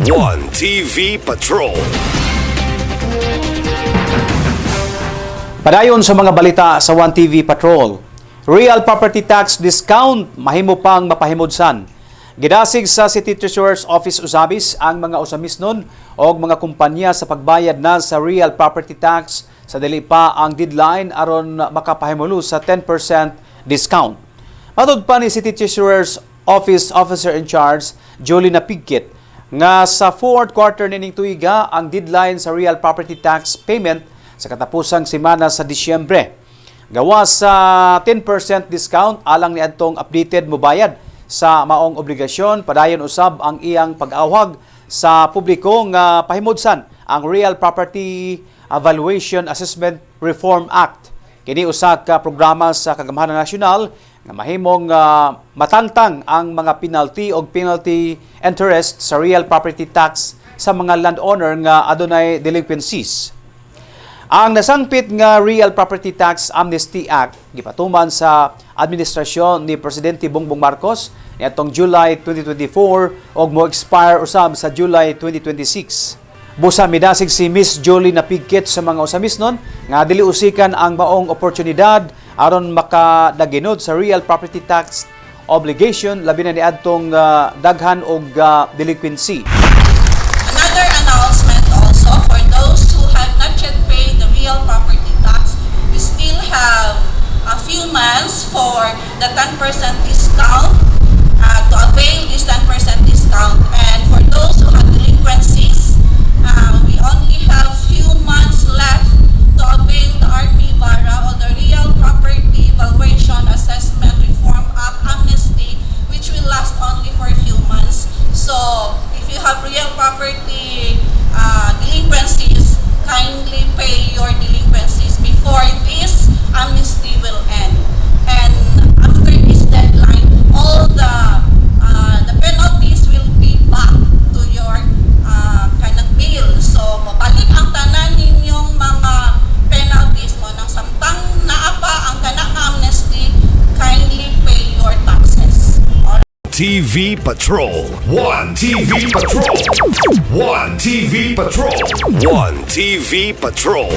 One TV Patrol. Padayon sa mga balita sa One TV Patrol. Real property tax discount mahimo pang mapahimudsan. Gidasig sa City Treasurer's Office usabis ang mga usamisnon o mga kumpanya sa pagbayad na sa real property tax sa dili pa ang deadline aron makapahimulo sa 10% discount. Matud pa ni City Treasurer's Office Officer in Charge, Julie Napigkit, nga sa fourth quarter nining tuiga ang deadline sa real property tax payment sa katapusang semana sa Disyembre. Gawas sa 10% discount alang ni adtong updated mobayad sa maong obligasyon, padayon usab ang iyang pag-awhag sa publiko nga pahimudsan ang Real Property Valuation Assessment Reform Act. Kini usa ka programa sa Kagamahanan Nasyonal nga mahimong matangtang ang mga penalty o penalty interest sa real property tax sa mga landowner nga adunay delinquencies. Ang nasangpit nga Real Property Tax Amnesty Act gipatuman sa administrasyon ni Presidente Bongbong Marcos niadtong July 2024 ug mo-expire usab sa July 2026. Busa midasig si Miss Jolie Napigkit sa mga usamisnon nga dili usikan ang maong oportunidad aron makadaginod sa real property tax obligation labi na niadtong daghan og delinquency. Another announcement also for those who have not yet paid the real property tax, we still have a few months for the 10% discount to avail this 10% discount. And for those who have delinquencies, we only have few months left to avail the RP-VARA or the Real Property Valuation Assessment Reform Act amnesty, which will last only for a few months. So, if you have real property delinquencies, kindly pay your delinquencies before this amnesty will end. And after this deadline, all the penalties will be back to your kanang bill. So, mabalik ang tanan ninyong mga penalties mo nang samtang naapa ang kanang amnesty, kindly pay your taxes. TV Patrol. One TV Patrol. One TV Patrol. One TV Patrol.